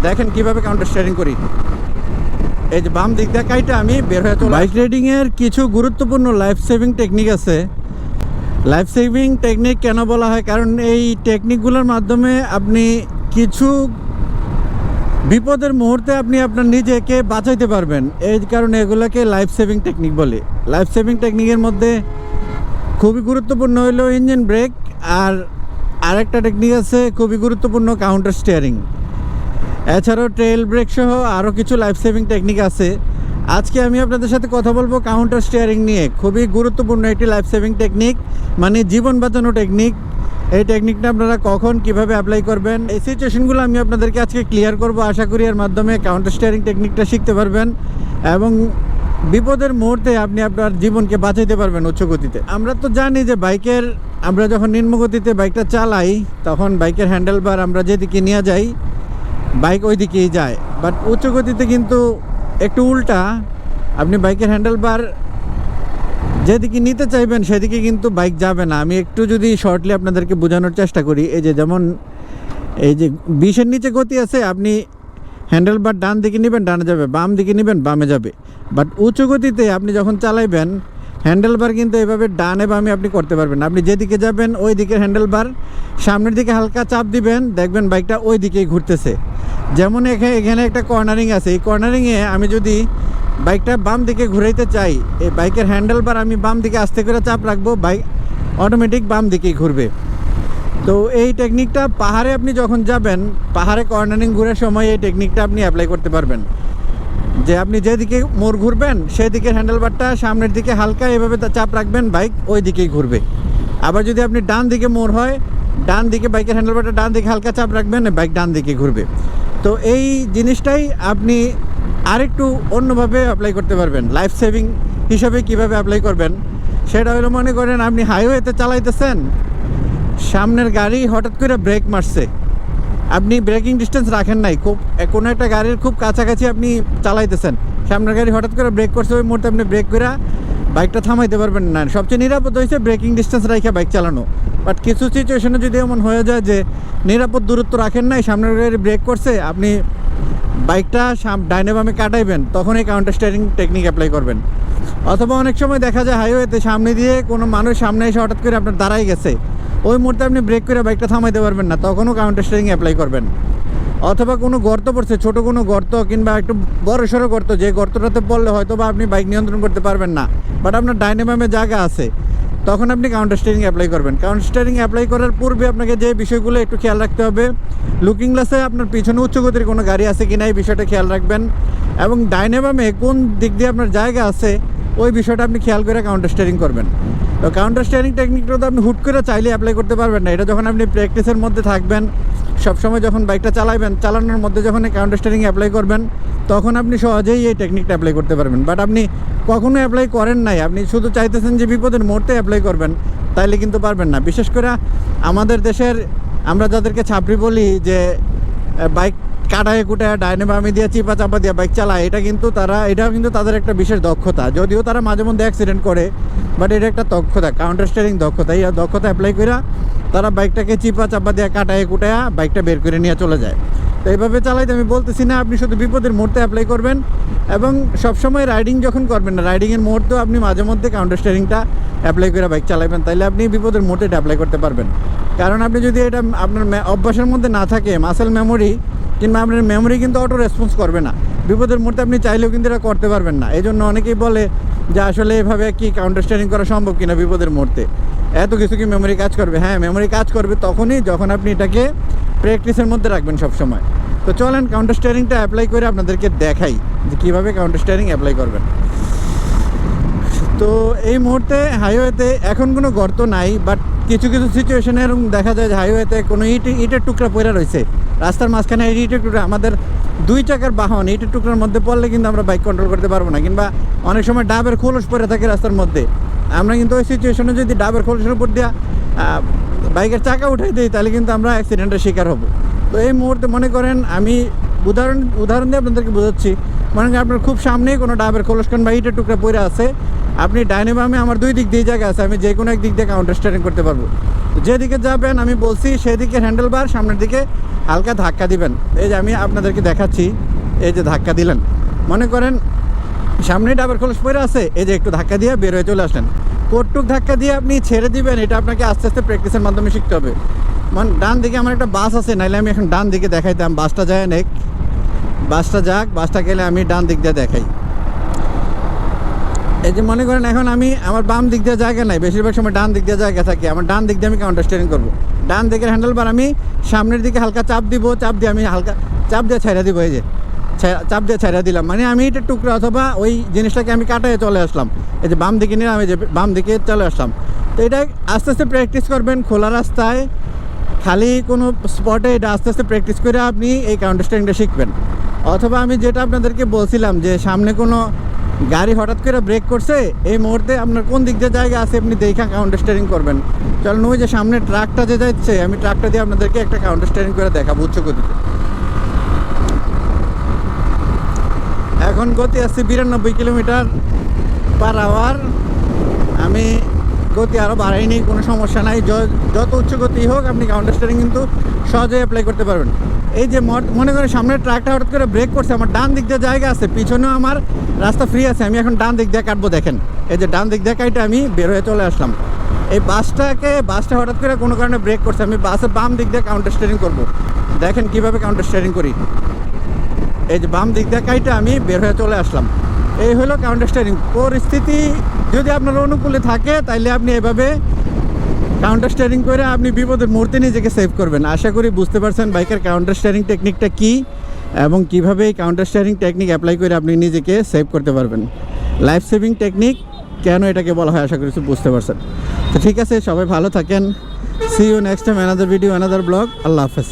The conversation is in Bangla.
দেখেন কিভাবে কাউন্টার স্টিয়ারিং করি। এই যে বাম দিক দিয়ে কাইটা আমি বের হয়ে চলে। বাইক রাইডিংয়ের কিছু গুরুত্বপূর্ণ লাইফ সেভিং টেকনিক আছে। লাইফ সেভিং টেকনিক কেন বলা হয়? কারণ এই টেকনিকগুলোর মাধ্যমে আপনি কিছু বিপদের মুহূর্তে আপনি আপনার নিজেকে বাঁচাইতে পারবেন। এই কারণে এগুলোকে লাইফ সেভিং টেকনিক বলে। লাইফ সেভিং টেকনিকের মধ্যে খুবই গুরুত্বপূর্ণ হলো ইঞ্জিন ব্রেক, আর আরেকটা টেকনিক আছে খুবই গুরুত্বপূর্ণ, কাউন্টার স্টিয়ারিং। এছাড়াও ট্রেল ব্রেক সহ আরও কিছু লাইফ সেভিং টেকনিক আছে। আজকে আমি আপনাদের সাথে কথা বলবো কাউন্টার স্টিয়ারিং নিয়ে। খুবই গুরুত্বপূর্ণ একটি লাইফ সেভিং টেকনিক, মানে জীবন বাঁচানো টেকনিক। এই টেকনিকটা আপনারা কখন কিভাবে অ্যাপ্লাই করবেন, এই সিচুয়েশনগুলো আমি আপনাদেরকে আজকে ক্লিয়ার করব। আশা করি এর মাধ্যমে কাউন্টার স্টিয়ারিং টেকনিকটা শিখতে পারবেন এবং বিপদের মুহূর্তে আপনি আপনার জীবনকে বাঁচাইতে পারবেন উচ্চ গতিতে। আমরা তো জানি যে আমরা যখন নিম্ন গতিতে বাইকটা চালাই তখন বাইকের হ্যান্ডেল বার আমরা যেদিকে নিয়ে যাই বাইক ওই দিকেই যায়। বাট উচ্চ গতিতে কিন্তু একটু উল্টা, আপনি বাইকের হ্যান্ডেল বার যেদিকে নিতে চাইবেন সেদিকে কিন্তু বাইক যাবে না। আমি একটু যদি শর্টলি আপনাদেরকে বোঝানোর চেষ্টা করি, এই যে যেমন এই যে 20-এর নিচে গতি আছে, আপনি হ্যান্ডেল বার ডান দিকে নেবেন ডানে যাবে, বাম দিকে নেবেন বামে যাবে। বাট উচ্চ গতিতে আপনি যখন চালাইবেন হ্যান্ডেল বার কিন্তু এভাবে ডানে বামে আপনি করতে পারবেন না। আপনি যেদিকে যাবেন ওই দিকের হ্যান্ডেল বার সামনের দিকে হালকা চাপ দিবেন, দেখবেন বাইকটা ওই দিকেই ঘুরতেছে। যেমন এখানে একটা কর্নারিং আছে, এই কর্নারিংয়ে আমি যদি বাইকটা বাম দিকে ঘুরাইতে চাই, এই বাইকের হ্যান্ডেল বার আমি বাম দিকে আস্তে করে চাপ রাখবো, বাইক অটোমেটিক বাম দিকেই ঘুরবে। তো এই টেকনিকটা পাহাড়ে আপনি যখন যাবেন, পাহাড়ে কর্নারিং ঘুরার সময় এই টেকনিকটা আপনি অ্যাপ্লাই করতে পারবেন। যে আপনি যেদিকে মোড় ঘুরবেন সেই দিকের হ্যান্ডেল বারটা সামনের দিকে হালকা এভাবে চাপ রাখবেন, বাইক ওই দিকেই ঘুরবে। আবার যদি আপনি ডান দিকে মোড় হয়, ডান দিকে বাইকের হ্যান্ডেল বারটা ডান দিকে হালকা চাপ রাখবেন, বাইক ডান দিকে ঘুরবে। তো এই জিনিসটাই আপনি আরেকটু অন্যভাবে অ্যাপ্লাই করতে পারবেন। লাইফ সেভিং হিসাবে কিভাবে অ্যাপ্লাই করবেন সেটা হলো, মনে করেন আপনি হাইওয়েতে চালাইতেছেন, সামনের গাড়ি হঠাৎ করে ব্রেক মারছে, আপনি ব্রেকিং ডিস্টেন্স রাখেন নাই, কোনো একটা গাড়ির খুব কাছাকাছি আপনি চালাইতেছেন, সামনের গাড়ি হঠাৎ করে ব্রেক করছে, ওই মুহূর্তে আপনি ব্রেক করে বাইকটা থামাইতে পারবেন না। সবচেয়ে নিরাপদ হয়েছে ব্রেকিং ডিস্টেন্স রেখে বাইক চালানো। বাট কিছু সিচুয়েশনে যদি এমন হয়ে যায় যে নিরাপদ দূরত্ব রাখেন নাই, সামনের গাড়ি ব্রেক করছে, আপনি বাইকটা ডাইনে বামে কাটাইবেন, তখন এই কাউন্টার স্টিয়ারিং টেকনিক অ্যাপ্লাই করবেন। অথবা অনেক সময় দেখা যায় হাইওয়েতে সামনে দিয়ে কোনো মানুষ সামনে এসে হঠাৎ করে আপনার দাঁড়াই গেছে, ওই মুহূর্তে আপনি ব্রেক করে বাইকটা থামাইতে পারবেন না, তখনও কাউন্টার স্টিয়ারিং অ্যাপ্লাই করবেন। অথবা কোনো গর্ত পড়ছে, ছোটো কোনো গর্ত কিংবা একটু বড় সড়ো গর্ত, যে গর্তটাতে পড়লে হয়তো বা আপনি বাইক নিয়ন্ত্রণ করতে পারবেন না, বাট আপনার ডাইনে বামে জায়গা আছে, তখন আপনি কাউন্টার স্টিয়ারিং অ্যাপ্লাই করবেন। কাউন্টার স্টিয়ারিং অ্যাপ্লাই করার পূর্বে আপনাকে যে বিষয়গুলো একটু খেয়াল রাখতে হবে, লুকিং গ্লাসে আপনার পিছনে উচ্চ গতির কোনো গাড়ি আছে কিনা এই বিষয়টা খেয়াল রাখবেন, এবং ডাইনে বামে কোন দিক দিয়ে আপনার জায়গা আছে ওই বিষয়টা আপনি খেয়াল করে কাউন্টার স্টিয়ারিং করবেন। তো কাউন্টার স্টিয়ারিং টেকনিকটা তো আপনি হুট করে চাইলে অ্যাপ্লাই করতে পারবেন না। এটা যখন আপনি প্র্যাকটিসের মধ্যে থাকবেন, সবসময় যখন বাইকটা চালানোর মধ্যে যখন কাউন্টার স্টিয়ারিং অ্যাপ্লাই করবেন, তখন আপনি সহজেই এই টেকনিকটা অ্যাপ্লাই করতে পারবেন। বাট আপনি কখনো অ্যাপ্লাই করেন নাই, আপনি শুধু চাইতেছেন যে বিপদের মুহূর্তে অ্যাপ্লাই করবেন, তাইলে কিন্তু পারবেন না। বিশেষ করে আমাদের দেশের আমরা যাদেরকে ছাপড়ি বলি, যে বাইক কাটায় কুটায় ডাইনে বামে দিয়ে চিপা চাপা দিয়ে বাইক চালায়, এটাও কিন্তু তাদের একটা বিশেষ দক্ষতা। যদিও তারা মাঝে মধ্যে অ্যাক্সিডেন্ট করে, বাট এটা একটা দক্ষতা, কাউন্টার স্টিয়ারিং দক্ষতা। এই দক্ষতা অ্যাপ্লাই করে তারা বাইকটাকে চিপা চাপা দিয়ে কাটায় কুটায় বাইকটা বের করে নিয়ে চলে যায়। তো এইভাবে চালাইতে আমি বলতেছি না আপনি শুধু বিপদের মুহূর্তে অ্যাপ্লাই করবেন, এবং সবসময় রাইডিং যখন করবেন না, রাইডিংয়ের মুহূর্তেও আপনি মাঝে মধ্যে কাউন্টার স্টিয়ারিংটা অ্যাপ্লাই করে বাইক চালাবেন, তাহলে আপনি বিপদের মুহূর্তে এটা অ্যাপ্লাই করতে পারবেন। কারণ আপনি যদি এটা আপনার অভ্যাসের মধ্যে না থাকে, মাসেল মেমোরি কিংবা আপনার মেমোরি কিন্তু অটো রেসপন্স করবে না, বিপদের মুহূর্তে আপনি চাইলেও কিন্তু এটা করতে পারবেন না। এই জন্য অনেকেই বলে যে আসলে এভাবে কি কাউন্টার স্টিয়ারিং করা সম্ভব কিনা বিপদের মুহূর্তে, এত কিছু কি মেমোরি কাজ করবে? হ্যাঁ, মেমোরি কাজ করবে তখনই যখন আপনি এটাকে প্র্যাকটিসের মধ্যে রাখবেন সবসময়। তো চলেন কাউন্টার স্টিয়ারিংটা অ্যাপ্লাই করে আপনাদেরকে দেখাই যে কীভাবে কাউন্টার স্টিয়ারিং অ্যাপ্লাই করবেন। তো এই মুহূর্তে হাইওয়েতে এখন কোনো গর্ত নাই, বাট কিছু কিছু সিচুয়েশনে এরকম দেখা যায় যে হাইওয়েতে কোনো ইটের টুকরা পড়ে রয়েছে রাস্তার মাঝখানে। এই ইটের টুকরা আমাদের 2 চাকার বাহন ইটের টুকরার মধ্যে পড়লে কিন্তু আমরা বাইক কন্ট্রোল করতে পারবো না, কিংবা অনেক সময় ডাবের খোলস পড়ে থাকে রাস্তার মধ্যে। আমরা কিন্তু ওই সিচুয়েশনে যদি ডাবের খোলসের উপর দিয়ে বাইকের চাকা উঠাই দিই, তাহলে কিন্তু আমরা অ্যাক্সিডেন্টের শিকার হব। তো এই মুহূর্তে মনে করেন আমি উদাহরণ দিয়ে আপনাদেরকে বোঝাচ্ছি, মনে করেন আপনার খুব সামনেই কোনো ডাবের খোলস বা ইটের টুকরা পড়ে আছে, আপনি ডাইনে বামে আমার দুই দিক দিয়ে জায়গা আছে, আমি যে কোনো এক দিক দিয়ে কাউন্টার স্টিয়ারিং করতে পারবো। যেদিকে যাবেন আমি বলছি সেদিকে হ্যান্ডেল বার, সামনের দিকে হালকা ধাক্কা দিবেন। এই যে আমি আপনাদেরকে দেখাচ্ছি, এই যে ধাক্কা দিলেন, মনে করেন সামনে ডাবার খোলস পড়ে আছে, এই যে একটু ধাক্কা দিয়ে বের হয়ে চলে আসলেন। কটটুক ধাক্কা দিয়ে আপনি ছেড়ে দিবেন, এটা আপনাকে আস্তে আস্তে প্র্যাকটিসের মাধ্যমে শিখতে হবে। মানে ডান দিকে আমার একটা বাস আছে, নাইলে আমি এখন ডান দিকে দেখাইতাম। বাসটা যায় নেক, বাসটা যাক, বাসটা গেলে আমি ডান দিক দিয়ে দেখাই। এই যে মনে করেন এখন আমি আমার বাম দিক দিয়ে জায়গা নাই, বেশিরভাগ সময় ডান দিক দিয়ে জায়গা থাকে, আমার ডান দিক দিয়ে আমি কাউন্টার স্টিয়ারিং করবো। ডান দিকের হ্যান্ডেল বার আমি সামনের দিকে হালকা চাপ দিব, চাপ দিয়ে আমি হালকা চাপ দিয়ে ছাইড়া দিব। এই যে চাপ দিয়ে ছাইড়া দিলাম, মানে আমি এটা টুকরা অথবা ওই জিনিসটাকে আমি কাটায় চলে আসলাম। এই যে বাম দিকে নিলাম, এই যে বাম দিকে চলে আসলাম। তো এটা আস্তে আস্তে প্র্যাকটিস করবেন খোলা রাস্তায়, খালি কোনো স্পটে এটা আস্তে আস্তে প্র্যাকটিস করে আপনি এই কাউন্টার স্টিয়ারিংটা শিখবেন। অথবা আমি যেটা আপনাদেরকে বলছিলাম যে সামনে কোনো গাড়ি হঠাৎ করে ব্রেক করছে, এই মুহূর্তে আপনার কোন দিক দিয়ে জায়গা আছে আপনি দেখা কাউন্টার স্টিয়ারিং করবেন। চলুন ওই যে সামনে ট্রাকটা যে যাচ্ছে, আমি ট্রাকটা দিয়ে আপনাদেরকে একটা কাউন্টার স্টিয়ারিং করে দেখাবো উচ্চ গতিতে। এখন গতি আসছে 92 কিলোমিটার পার আওয়ার। আমি গতি আরও বাড়াইনি, কোনো সমস্যা নাই। যত উচ্চ গতি হোক আপনি কাউন্টার স্টিয়ারিং কিন্তু সহজে অ্যাপ্লাই করতে পারবেন। এই যে মনে করেন সামনের ট্রাকটা হঠাৎ করে ব্রেক করছে, আমার ডান দিক দিয়ে জায়গা আছে, পিছনেও আমার রাস্তা ফ্রি আছে, আমি এখন ডান দিক দিয়ে কাটবো। দেখেন এই যে ডান দিক দিয়ে কাটে আমি বের হয়ে চলে আসলাম। এই বাসটা হঠাৎ করে কোনো কারণে ব্রেক করছে, আমি বাসের বাম দিক দিয়ে কাউন্টার স্টিয়ারিং করবো। দেখেন কীভাবে কাউন্টার স্টিয়ারিং করি। এই যে বাম দিক দিয়ে কাইটা আমি বের হয়ে চলে আসলাম। এই হলো কাউন্টার স্টিয়ারিং। পরিস্থিতি যদি আপনার অনুকূলে থাকে তাইলে আপনি এভাবে কাউন্টার স্টিয়ারিং করে আপনি বিপদের মুহূর্তে নিজেকে সেভ করবেন। আশা করি বুঝতে পারছেন বাইকের কাউন্টার স্টিয়ারিং টেকনিকটা কী এবং কীভাবে এই কাউন্টার স্টিয়ারিং টেকনিক অ্যাপ্লাই করে আপনি নিজেকে সেভ করতে পারবেন। লাইফ সেভিং টেকনিক কেন এটাকে বলা হয় আশা করি বুঝতে পারছেন। তো ঠিক আছে, সবাই ভালো থাকেন। See you next time another video, another blog. Allah হাফেজ।